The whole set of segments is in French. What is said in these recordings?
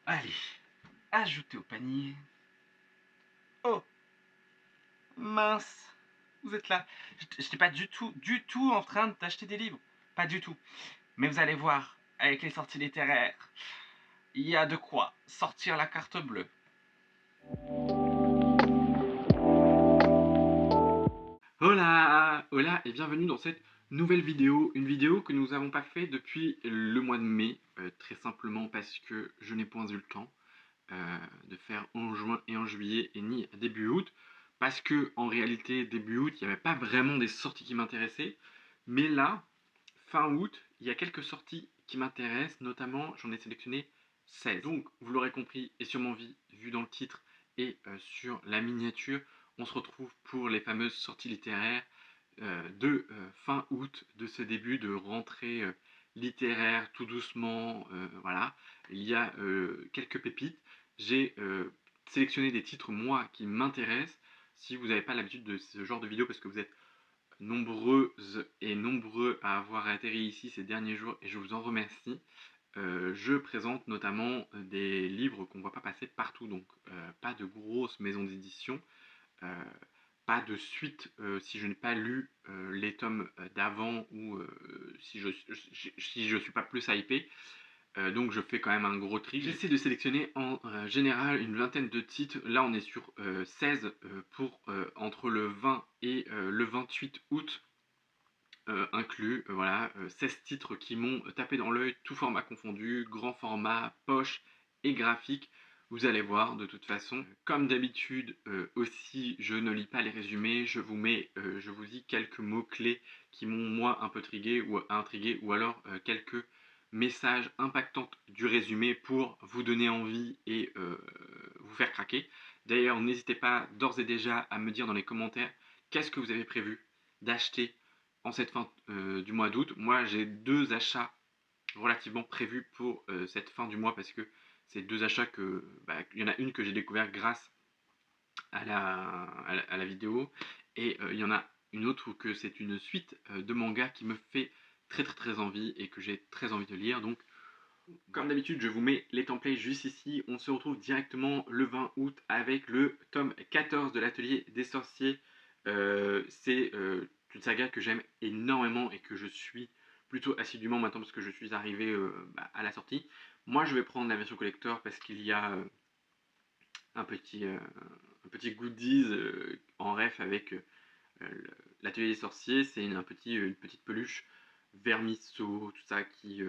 Allez, ajoutez au panier. Oh, mince, vous êtes là. Je n'étais pas du tout en train d'acheter des livres. Pas du tout. Mais vous allez voir, avec les sorties littéraires, il y a de quoi sortir la carte bleue. Hola, hola et bienvenue dans cette nouvelle vidéo. Une vidéo que nous n'avons pas fait depuis le mois de mai, très simplement parce que je n'ai point eu le temps de faire en juin et en juillet et ni début août. Parce que en réalité, début août, il n'y avait pas vraiment des sorties qui m'intéressaient. Mais là, fin août, il y a quelques sorties qui m'intéressent, notamment j'en ai sélectionné 16. Donc, vous l'aurez compris, et sûrement vu dans le titre et sur la miniature, on se retrouve pour les fameuses sorties littéraires de fin août, de ce début de rentrée littéraire tout doucement. Voilà, il y a quelques pépites. J'ai sélectionné des titres, moi, qui m'intéressent. Si vous n'avez pas l'habitude de ce genre de vidéo, parce que vous êtes nombreuses et nombreux à avoir atterri ici ces derniers jours, et je vous en remercie, je présente notamment des livres qu'on ne voit pas passer partout, donc pas de grosses maisons d'édition, euh, pas de suite si je n'ai pas lu les tomes d'avant ou si je suis pas plus hypé. Donc je fais quand même un gros tri. J'essaie de sélectionner en général une vingtaine de titres. Là on est sur 16 pour entre le 20 et le 28 août inclus. Voilà, 16 titres qui m'ont tapé dans l'œil, tout format confondu, grand format, poche et graphique. Vous allez voir de toute façon. Comme d'habitude aussi, je ne lis pas les résumés. Je vous dis quelques mots-clés qui m'ont moi un peu intrigué ou alors quelques messages impactants du résumé pour vous donner envie et vous faire craquer. D'ailleurs, n'hésitez pas d'ores et déjà à me dire dans les commentaires qu'est-ce que vous avez prévu d'acheter en cette fin du mois d'août. Moi, j'ai 2 achats relativement prévus pour cette fin du mois parce que c'est 2 achats il y en a une que j'ai découvert grâce à la vidéo et il y en a une autre que c'est une suite de manga qui me fait très envie et que j'ai très envie de lire. Donc comme d'habitude, je vous mets les templates juste ici. On se retrouve directement le 20 août avec le tome 14 de l'Atelier des Sorciers. C'est une saga que j'aime énormément et que je suis plutôt assidûment maintenant parce que je suis arrivé à la sortie. Moi, je vais prendre la version collector parce qu'il y a un petit goodies en ref avec l'Atelier des Sorciers. C'est une petite peluche vermisseau, tout ça qui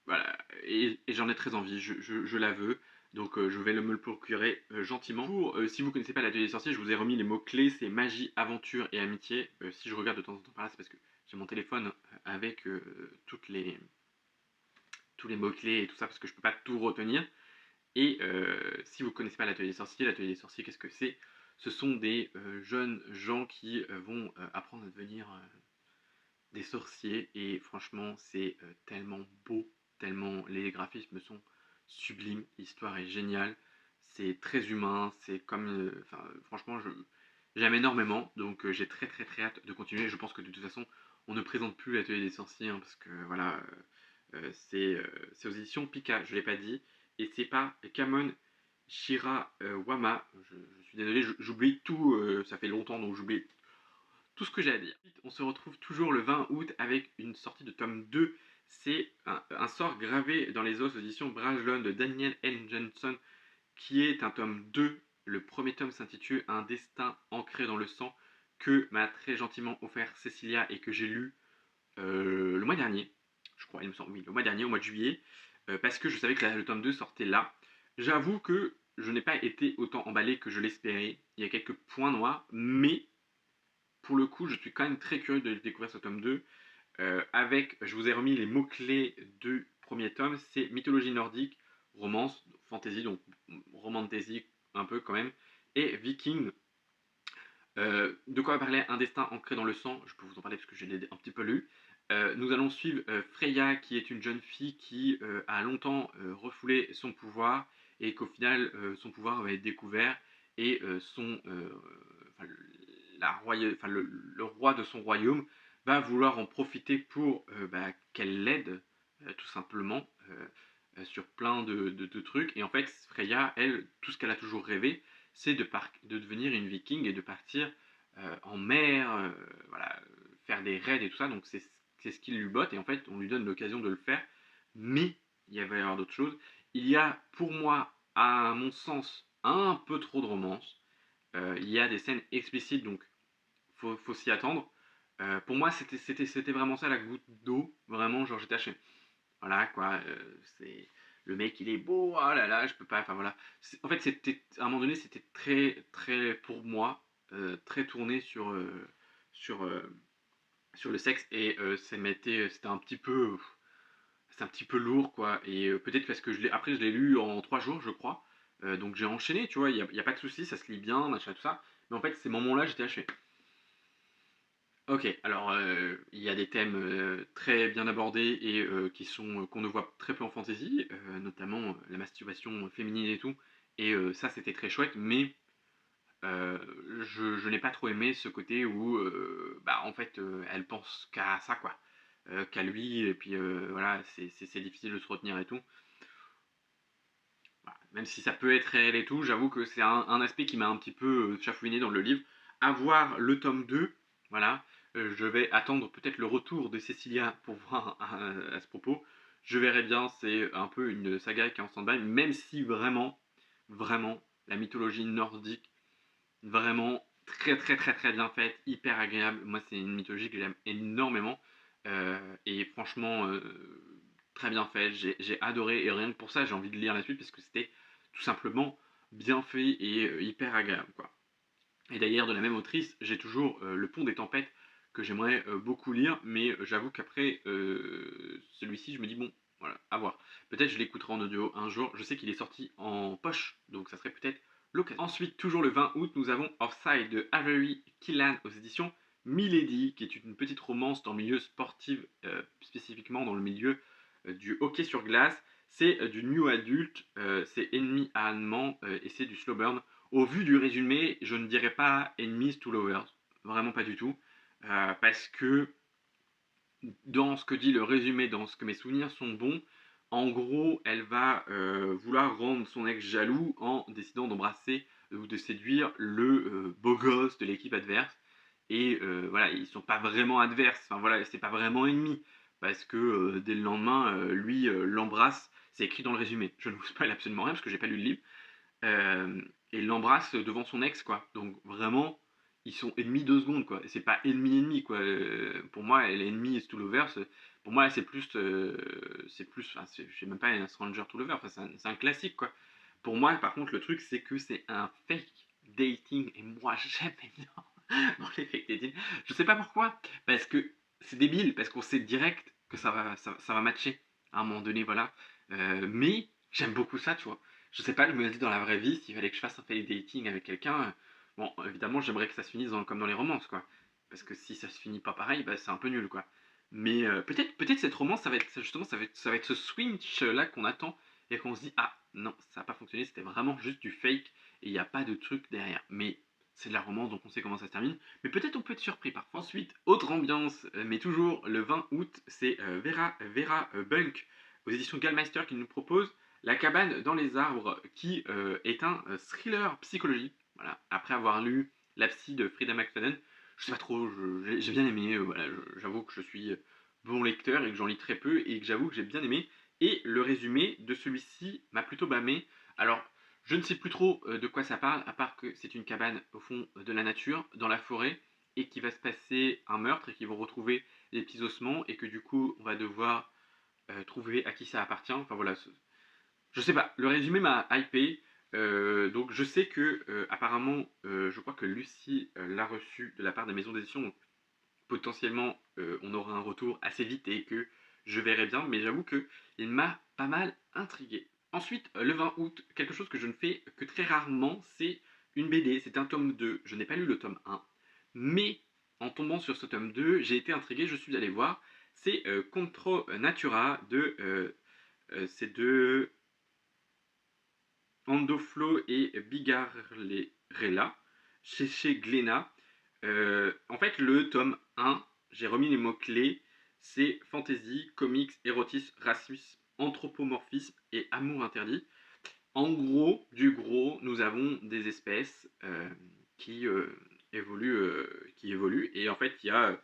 voilà, et j'en ai très envie, je la veux, donc je vais me le procurer gentiment. Si vous ne connaissez pas l'Atelier des Sorciers, je vous ai remis les mots-clés, c'est magie, aventure et amitié. Si je regarde de temps en temps par là, c'est parce que j'ai mon téléphone avec tous les mots-clés et tout ça, parce que je ne peux pas tout retenir. Et si vous ne connaissez pas l'Atelier des Sorciers, qu'est-ce que c'est? Ce sont des jeunes gens qui vont apprendre à devenir des sorciers et franchement c'est tellement beau, tellement les graphismes sont sublimes, l'histoire est géniale, c'est très humain, c'est comme franchement j'aime énormément, donc j'ai très hâte de continuer. Je pense que de toute façon on ne présente plus l'Atelier des Sorciers parce que voilà, c'est aux éditions Pika, je l'ai pas dit, et c'est pas Kamon Shirawama. Je suis désolé, j'oublie tout, ça fait longtemps donc j'oublie tout ce que j'ai à dire. On se retrouve toujours le 20 août avec une sortie de tome 2. C'est un sort gravé dans les os aux éditions Brajlon de Daniel L. Johnson, qui est un tome 2. Le premier tome s'intitule Un destin ancré dans le sang, que m'a très gentiment offert Cécilia et que j'ai lu le mois dernier. Je crois, il me semble, oui, le mois dernier, au mois de juillet, parce que je savais que le tome 2 sortait là. J'avoue que je n'ai pas été autant emballé que je l'espérais. Il y a quelques points noirs, mais pour le coup, je suis quand même très curieux de découvrir ce tome 2. Je vous ai remis les mots-clés du premier tome, c'est mythologie nordique, romance, fantasy, donc romantasy un peu quand même, et viking. De quoi parler? Un destin ancré dans le sang, je peux vous en parler parce que j'ai un petit peu lu. Nous allons suivre Freya, qui est une jeune fille qui a longtemps refoulé son pouvoir et qu'au final son pouvoir va être découvert et enfin, le roi de son royaume va vouloir en profiter pour qu'elle l'aide tout simplement. sur plein de trucs. Et en fait, Freya, elle, tout ce qu'elle a toujours rêvé, c'est de devenir une viking et de partir en mer, voilà, faire des raids et tout ça. Donc c'est ce qui lui botte et en fait, on lui donne l'occasion de le faire. Mais il va y avoir d'autres choses. Il y a pour moi, à mon sens, un peu trop de romance. Il y a des scènes explicites, donc faut s'y attendre. Pour moi, c'était vraiment ça la goutte d'eau. Vraiment, genre j'étais haché. Voilà quoi, c'est le mec il est beau, oh là là, je peux pas, enfin voilà. En fait, c'était à un moment donné, c'était très très pour moi très tourné sur sur le sexe et c'était un petit peu lourd quoi. Et peut-être parce que après je l'ai lu en 3 jours, je crois. Donc j'ai enchaîné, tu vois, y a pas de souci, ça se lit bien, machin tout ça. Mais en fait, ces moments-là, j'étais haché. Ok, alors il y a des thèmes très bien abordés et qu'on ne voit très peu en fantasy, notamment la masturbation féminine et tout. Et ça, c'était très chouette, mais euh, je n'ai pas trop aimé ce côté où, bah, en fait, elle pense qu'à ça, quoi, qu'à lui, et puis voilà, c'est difficile de se retenir et tout. Voilà. Même si ça peut être réel et tout, j'avoue que c'est un aspect qui m'a un petit peu chafouiné dans le livre. À voir le tome 2, voilà. Je vais attendre peut-être le retour de Cecilia pour voir à ce propos. Je verrai bien, c'est un peu une saga qui est en stand-by, même si vraiment, vraiment, la mythologie nordique, vraiment très très très très bien faite, hyper agréable. Moi, c'est une mythologie que j'aime énormément. Et franchement, très bien faite, j'ai adoré. Et rien que pour ça, j'ai envie de lire la suite parce que c'était tout simplement bien fait et hyper agréable, quoi. Et d'ailleurs, de la même autrice, j'ai toujours Le Pont des Tempêtes que j'aimerais beaucoup lire, mais j'avoue qu'après celui-ci, je me dis bon, voilà, à voir. Peut-être je l'écouterai en audio un jour. Je sais qu'il est sorti en poche, donc ça serait peut-être l'occasion. Ensuite, toujours le 20 août, nous avons Offside de Avery Killan aux éditions Milady, qui est une petite romance dans le milieu sportif, spécifiquement dans le milieu du hockey sur glace. C'est du new adulte, c'est ennemi à allemand et c'est du slow burn. Au vu du résumé, je ne dirais pas Enemies to Lovers, vraiment pas du tout, parce que dans ce que dit le résumé, dans ce que mes souvenirs sont bons, en gros, elle va vouloir rendre son ex jaloux en décidant d'embrasser ou de séduire le beau gosse de l'équipe adverse. Et voilà, ils sont pas vraiment adverses, enfin voilà, c'est pas vraiment ennemi, parce que dès le lendemain, lui l'embrasse, c'est écrit dans le résumé. Je ne vous spoil absolument rien parce que j'ai pas lu le livre. Euh, et l'embrasse devant son ex, quoi. Donc vraiment, ils sont ennemis 2 secondes, quoi. Et c'est pas ennemi, quoi. Pour moi, l'ennemi is to lovers. Pour moi, c'est plus, enfin, je sais même pas un stranger to lover. Enfin, c'est un classique, quoi. Pour moi, par contre, le truc, c'est que c'est un fake dating. Et moi, j'aime bien dans les fake dating. Je sais pas pourquoi. Parce que c'est débile. Parce qu'on sait direct que ça va matcher à un moment donné, voilà. Mais j'aime beaucoup ça, tu vois. Je sais pas, je me dis dans la vraie vie, s'il fallait que je fasse un fake dating avec quelqu'un, bon, évidemment, j'aimerais que ça se finisse comme dans les romances, quoi. Parce que si ça se finit pas pareil, bah, c'est un peu nul, quoi. Mais peut-être cette romance, ça va être justement, ça va être ce switch là qu'on attend et qu'on se dit, ah non, ça n'a pas fonctionné, c'était vraiment juste du fake et il n'y a pas de truc derrière. Mais c'est de la romance, donc on sait comment ça se termine. Mais peut-être on peut être surpris parfois. Ensuite, autre ambiance, mais toujours le 20 août, c'est Vera Bunk aux éditions Gallmeister qui nous propose La cabane dans les arbres, qui est un thriller psychologique. Voilà. Après avoir lu La psy de Frida McFadden, je sais pas trop, j'ai bien aimé. Voilà, j'avoue que je suis bon lecteur et que j'en lis très peu et que j'avoue que j'ai bien aimé. Et le résumé de celui-ci m'a plutôt bâmé. Alors, je ne sais plus trop de quoi ça parle, à part que c'est une cabane au fond de la nature, dans la forêt, et qu'il va se passer un meurtre et qu'ils vont retrouver les petits ossements et que du coup on va devoir trouver à qui ça appartient. Enfin voilà, je sais pas, le résumé m'a hypé. Donc je sais que apparemment, je crois que Lucie l'a reçu de la part des maisons d'édition. Donc potentiellement, on aura un retour assez vite et que je verrai bien. Mais j'avoue que il m'a pas mal intrigué. Ensuite, le 20 août, quelque chose que je ne fais que très rarement, c'est une BD. C'est un tome 2. Je n'ai pas lu le tome 1. Mais en tombant sur ce tome 2, j'ai été intrigué, je suis allé voir. C'est Contro Natura c'est de Andoflo et Bigarrella, chez Glénat. En fait, le tome 1, j'ai remis les mots-clés, c'est fantasy, comics, érotisme, racisme, Anthropomorphisme et Amour interdit. En gros, du gros, nous avons des espèces qui évoluent et en fait il y a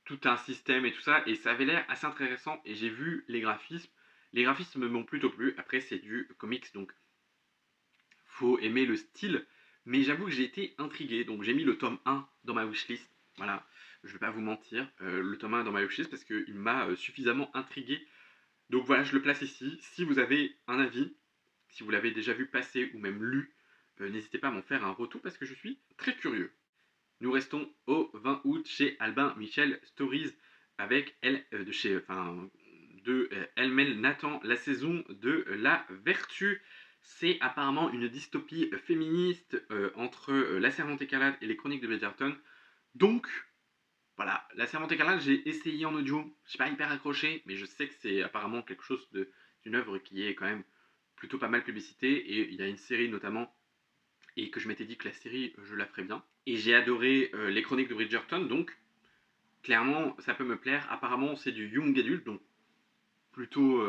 tout un système et tout ça, et ça avait l'air assez intéressant, et j'ai vu les graphismes. Les graphismes m'ont plutôt plu. Après, c'est du comics, donc faut aimer le style, mais j'avoue que j'ai été intrigué, donc j'ai mis le tome 1 dans ma wishlist. Voilà, je vais pas vous mentir, le tome 1 dans ma wishlist parce qu'il m'a suffisamment intrigué. Donc voilà, je le place ici. Si vous avez un avis, si vous l'avez déjà vu passer ou même lu, n'hésitez pas à m'en faire un retour parce que je suis très curieux. Nous restons au 20 août chez Albin Michel Stories avec Elmel Nathan, la saison de la vertu. C'est apparemment une dystopie féministe entre La Servante écarlate et les Chroniques de Bridgerton. Donc, voilà, La Servante écarlate, j'ai essayé en audio, je suis pas hyper accroché, mais je sais que c'est apparemment quelque chose d'une œuvre qui est quand même plutôt pas mal publicitée, et il y a une série notamment, et que je m'étais dit que la série, je la ferais bien. Et j'ai adoré les Chroniques de Bridgerton, donc clairement, ça peut me plaire. Apparemment, c'est du young adult, donc plutôt,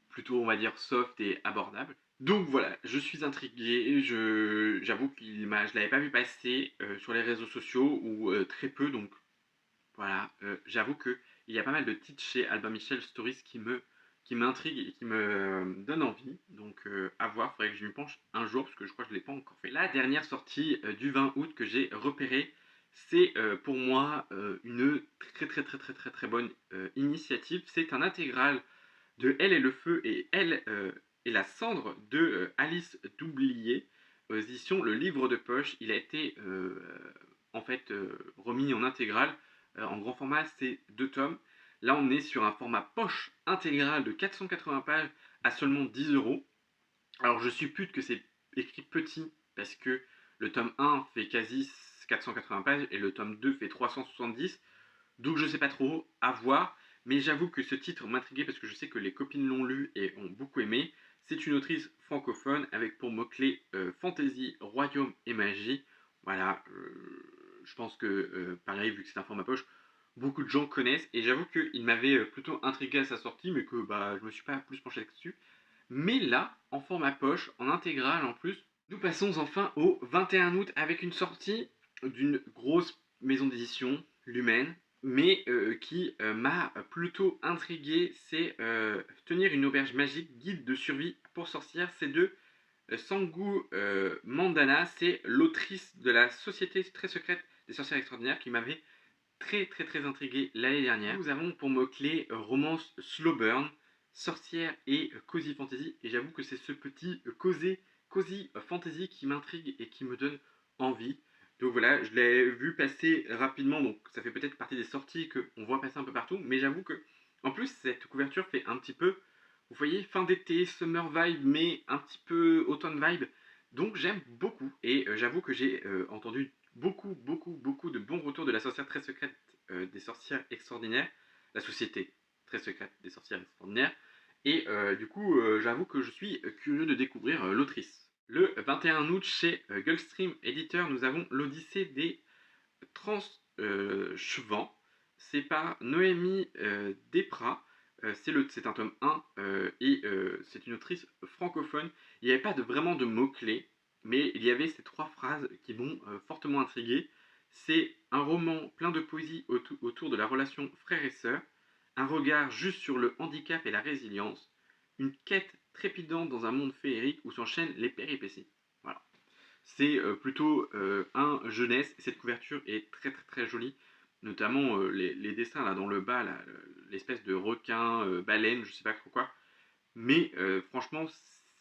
plutôt, on va dire, soft et abordable. Donc voilà, je suis intrigué, j'avoue que je ne l'avais pas vu passer sur les réseaux sociaux, ou très peu, donc voilà, j'avoue qu'il y a pas mal de titres chez Albin Michel Stories qui m'intriguent et qui me donnent envie, donc à voir, il faudrait que je m'y penche un jour, parce que je crois que je ne l'ai pas encore fait. La dernière sortie du 20 août que j'ai repérée, c'est pour moi une très très très très très très bonne initiative. C'est un intégral de Elle et le feu et Elle et la cendre de Alice Doublier aux éditions Le Livre de Poche. Il a été en fait remis en intégrale en grand format, c'est 2 tomes. Là, on est sur un format poche intégral de 480 pages à seulement 10 euros. Alors, je suppute que c'est écrit petit parce que le tome 1 fait quasi 480 pages et le tome 2 fait 370. Donc, je sais pas trop, à voir. Mais j'avoue que ce titre m'intriguait parce que je sais que les copines l'ont lu et ont beaucoup aimé. C'est une autrice francophone avec pour mots-clés fantasy, royaume et magie. Voilà, je pense que pareil, vu que c'est un format poche, beaucoup de gens connaissent. Et j'avoue qu'il m'avait plutôt intrigué à sa sortie, mais que bah, je me suis pas plus penché dessus. Mais là, en format poche, en intégrale en plus, nous passons enfin au 21 août avec une sortie d'une grosse maison d'édition, Lumen, mais qui m'a plutôt intrigué. C'est Tenir une auberge magique, guide de survie pour sorcières. C'est de Sangu Mandana, c'est l'autrice de la Société très secrète des sorcières extraordinaires qui m'avait très très très intrigué l'année dernière. Nous avons pour mots-clés romance slow burn, sorcière et cozy fantasy. Et j'avoue que c'est ce petit cozy fantasy qui m'intrigue et qui me donne envie. Donc voilà, je l'ai vu passer rapidement, donc ça fait peut-être partie des sorties qu'on voit passer un peu partout. Mais j'avoue que, en plus, cette couverture fait un petit peu, vous voyez, fin d'été, summer vibe, mais un petit peu automne vibe. Donc j'aime beaucoup. Et j'avoue que j'ai entendu beaucoup, beaucoup, beaucoup de bons retours de la sorcière très secrète des sorcières extraordinaires, la société très secrète des sorcières extraordinaires. Et du coup, j'avoue que je suis curieux de découvrir l'autrice. Le 21 août, chez Gulfstream Éditeur, nous avons l'Odyssée des Transchevants. C'est par Noémie Desprats. C'est un tome 1 et c'est une autrice francophone. Il n'y avait pas vraiment de mots-clés, mais il y avait ces 3 phrases qui m'ont fortement intrigué. C'est un roman plein de poésie autour de la relation frère et sœur, un regard juste sur le handicap et la résilience, une quête trépidante dans un monde féerique où s'enchaînent les péripéties. Voilà. C'est plutôt un jeunesse. Cette couverture est très très très jolie, notamment les dessins là dans le bas, l'espèce de requin, baleine, je sais pas trop quoi. Mais franchement,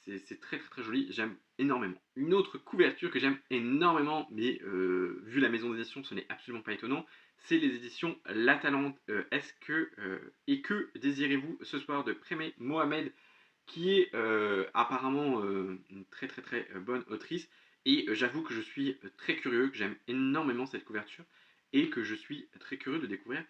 c'est très très très joli, j'aime énormément. Une autre couverture que j'aime énormément, mais vu la maison d'édition, ce n'est absolument pas étonnant, c'est les éditions La Talente. Et que désirez-vous ce soir de Prémé Mohamed, qui est apparemment une très très très bonne autrice. Et j'avoue que je suis très curieux, que j'aime énormément cette couverture, et que je suis très curieux de découvrir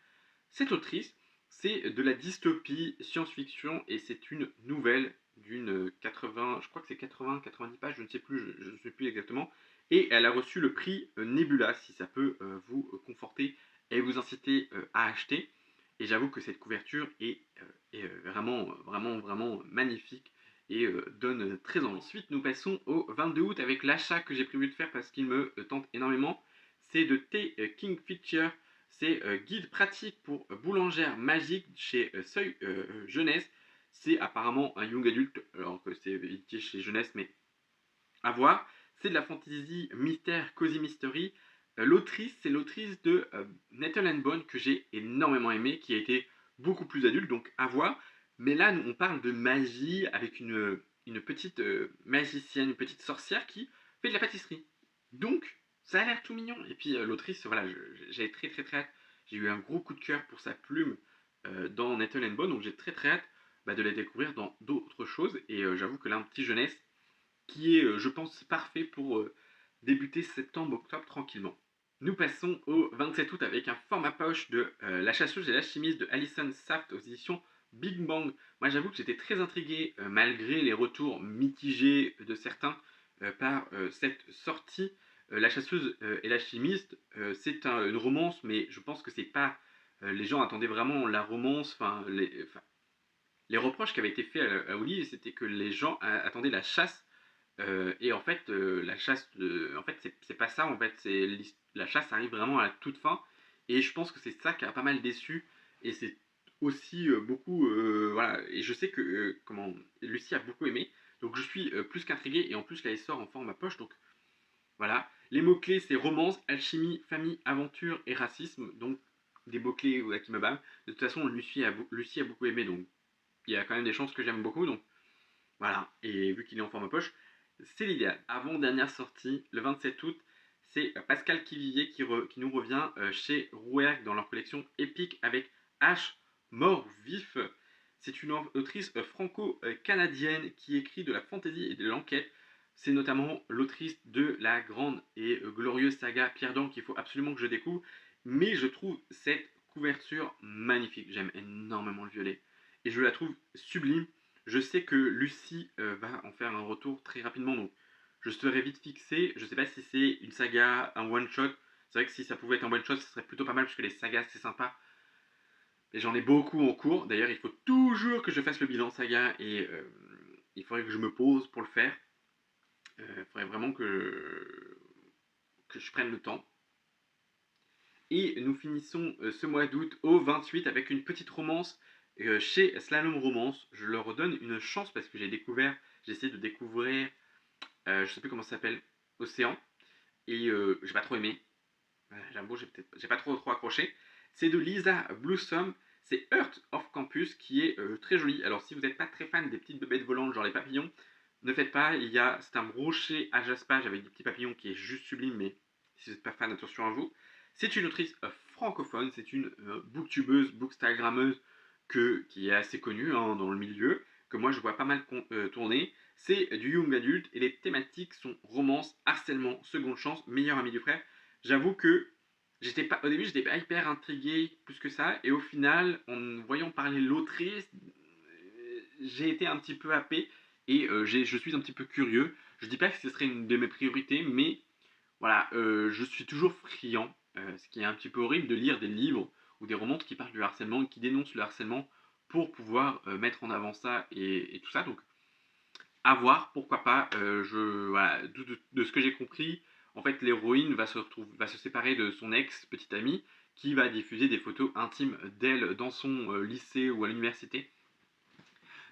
cette autrice. C'est de la dystopie science-fiction, et c'est une nouvelle d'une 80, je crois que c'est 80-90 pages, je ne sais plus, je ne sais plus exactement. Et elle a reçu le prix Nebula, si ça peut vous conforter et vous inciter à acheter. Et j'avoue que cette couverture est vraiment, vraiment, vraiment magnifique et donne très envie. Ensuite, nous passons au 22 août avec l'achat que j'ai prévu de faire parce qu'il me tente énormément. C'est de thé King Feature. C'est guide pratique pour boulangère magique chez Seuil Jeunesse. C'est apparemment un young adulte, alors que c'est édité chez Jeunesse, mais à voir. C'est de la fantasy mystère, cozy mystery. L'autrice, c'est l'autrice de Nettle and Bone que j'ai énormément aimé, qui a été beaucoup plus adulte, donc à voir. Mais là, on parle de magie avec une petite magicienne, une petite sorcière qui fait de la pâtisserie. Donc, ça a l'air tout mignon. Et puis l'autrice, voilà, j'ai très très très hâte. J'ai eu un gros coup de cœur pour sa plume dans Nettle and Bone, donc j'ai très très hâte de la découvrir dans d'autres choses. Et j'avoue que là, un petit jeunesse qui est, je pense, parfait pour débuter septembre-octobre tranquillement. Nous passons au 27 août avec un format poche de La chasseuse et l'alchimiste de Alison Saft aux éditions Big Bang. Moi, j'avoue que j'étais très intrigué, malgré les retours mitigés de certains, par cette sortie. La chasseuse et l'alchimiste, c'est une romance, mais je pense que c'est pas. Les gens attendaient vraiment la romance, les reproches qui avaient été faits à Oli, c'était que les gens attendaient la chasse et en fait, la chasse, en fait, c'est pas ça. En fait, la chasse arrive vraiment à la toute fin. Et je pense que c'est ça qui a pas mal déçu. Et c'est aussi beaucoup, voilà. Et je sais que comment Lucie a beaucoup aimé. Donc je suis plus qu'intrigué. Et en plus, là, elle sort en format poche. Donc voilà. Les mots clés, c'est romance, alchimie, famille, aventure et racisme. Donc des mots clés qui me bament. De toute façon, Lucie a beaucoup aimé. Donc il y a quand même des chances que j'aime beaucoup. Donc voilà, et vu qu'il est en format poche, c'est l'idéal. Avant-dernière sortie, le 27 août, c'est Pascal Kivivier qui nous revient chez Rouergue dans leur collection épique avec H, Mort Vif. C'est une autrice franco-canadienne qui écrit de la fantaisie et de l'enquête. C'est notamment l'autrice de la grande et glorieuse saga Pierre d'Ancre qu'il faut absolument que je découvre. Mais je trouve cette couverture magnifique. J'aime énormément le violet. Et je la trouve sublime. Je sais que Lucie va en faire un retour très rapidement, donc je serai vite fixé. Je sais pas si c'est une saga, un one-shot. C'est vrai que si ça pouvait être un one-shot, ce serait plutôt pas mal, parce que les sagas, c'est sympa. Et j'en ai beaucoup en cours. D'ailleurs, il faut toujours que je fasse le bilan saga, et il faudrait que je me pose pour le faire. Il faudrait vraiment que je prenne le temps. Et nous finissons ce mois d'août au 28 avec une petite romance chez Slalom Romance. Je leur redonne une chance parce que j'ai essayé de découvrir, je sais plus comment ça s'appelle, Océan. Et j'ai pas trop aimé. J'avoue, j'ai pas trop accroché. C'est de Lisa Blossom. C'est Earth of Campus qui est très joli. Alors si vous n'êtes pas très fan des petites bébêtes volantes, genre les papillons, ne faites pas. C'est un brochet à jaspage avec des petits papillons qui est juste sublime, mais si vous n'êtes pas fan, attention à vous. C'est une autrice francophone, c'est une booktubeuse, bookstagrammeuse qui est assez connue dans le milieu, que moi je vois pas mal tourner. C'est du young adulte et les thématiques sont romance, harcèlement, seconde chance, meilleur ami du frère. J'avoue que au début, j'étais pas hyper intrigué plus que ça, et au final, en voyant parler l'autrice, j'ai été un petit peu happé, et je suis un petit peu curieux. Je dis pas que ce serait une de mes priorités, mais voilà, je suis toujours friand, ce qui est un petit peu horrible de lire des livres ou des romans qui parlent du harcèlement et qui dénoncent le harcèlement pour pouvoir mettre en avant ça et tout ça. Donc à voir, pourquoi pas. Voilà, de ce que j'ai compris, en fait, l'héroïne va se séparer de son ex, petite amie, qui va diffuser des photos intimes d'elle dans son lycée ou à l'université.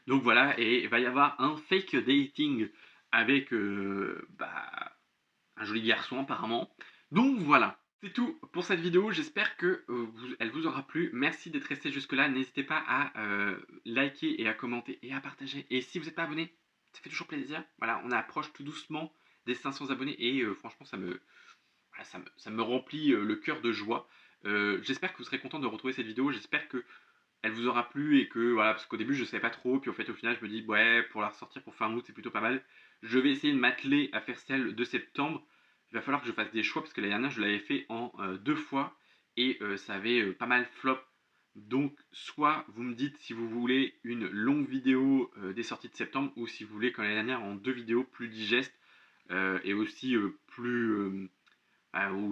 Donc voilà, et il va y avoir un fake dating avec un joli garçon apparemment. Donc voilà, c'est tout pour cette vidéo. J'espère que elle vous aura plu. Merci d'être resté jusque là. N'hésitez pas à liker et à commenter et à partager. Et si vous n'êtes pas abonné, ça fait toujours plaisir. Voilà, on approche tout doucement des 500 abonnés et franchement ça me remplit le cœur de joie. J'espère que vous serez content de retrouver cette vidéo. J'espère que elle vous aura plu et que voilà, parce qu'au début je savais pas trop, puis en fait au final je me dis ouais, pour la ressortir pour fin août c'est plutôt pas mal. Je vais essayer de m'atteler à faire celle de septembre. Il va falloir que je fasse des choix parce que l'année dernière je l'avais fait en 2 fois et ça avait pas mal flop. Donc soit vous me dites si vous voulez une longue vidéo des sorties de septembre, ou si vous voulez comme l'année dernière en 2 vidéos plus digestes et aussi où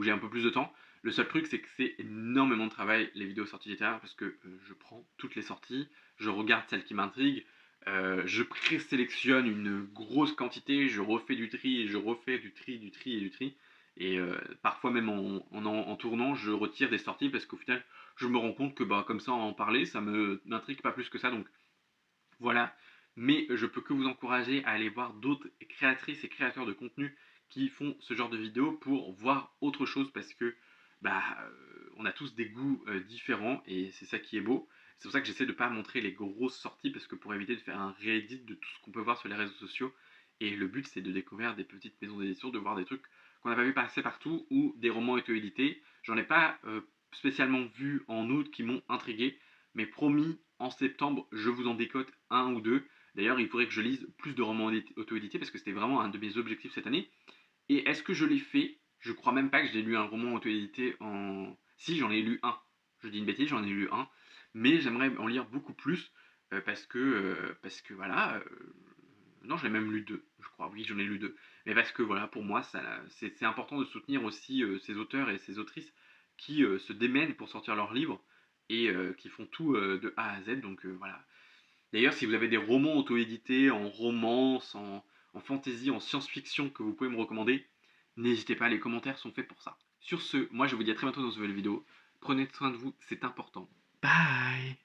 j'ai un peu plus de temps. Le seul truc, c'est que c'est énormément de travail, les vidéos sorties littéraires, parce que je prends toutes les sorties, je regarde celles qui m'intriguent, je présélectionne une grosse quantité, je refais du tri, et je refais du tri, du tri et du tri. Et parfois même en tournant, je retire des sorties parce qu'au final, je me rends compte que bah, comme ça, en parler, ça me m'intrigue pas plus que ça. Donc voilà, mais je peux que vous encourager à aller voir d'autres créatrices et créateurs de contenu qui font ce genre de vidéos pour voir autre chose parce que bah, on a tous des goûts différents et c'est ça qui est beau. C'est pour ça que j'essaie de ne pas montrer les grosses sorties parce que pour éviter de faire un réédit de tout ce qu'on peut voir sur les réseaux sociaux. Et le but c'est de découvrir des petites maisons d'édition, de voir des trucs qu'on n'a pas vu passer partout ou des romans auto-édités. J'en ai pas spécialement vu en août qui m'ont intrigué, mais promis, en septembre, je vous en décote un ou deux. D'ailleurs, il faudrait que je lise plus de romans auto-édités parce que c'était vraiment un de mes objectifs cette année. Et est-ce que je l'ai fait? Je crois même pas que j'ai lu un roman auto-édité en... Si, j'en ai lu un. Je dis une bêtise, j'en ai lu un. Mais j'aimerais en lire beaucoup plus parce que voilà... non, j'en ai même lu deux, je crois. Oui, j'en ai lu deux. Mais parce que voilà, pour moi, c'est important de soutenir aussi ces auteurs et ces autrices qui se démènent pour sortir leurs livres et qui font tout de A à Z. Donc voilà. D'ailleurs, si vous avez des romans auto-édités en romance, en fantasy, en science-fiction que vous pouvez me recommander, n'hésitez pas, les commentaires sont faits pour ça. Sur ce, moi je vous dis à très bientôt dans une nouvelle vidéo. Prenez soin de vous, c'est important. Bye!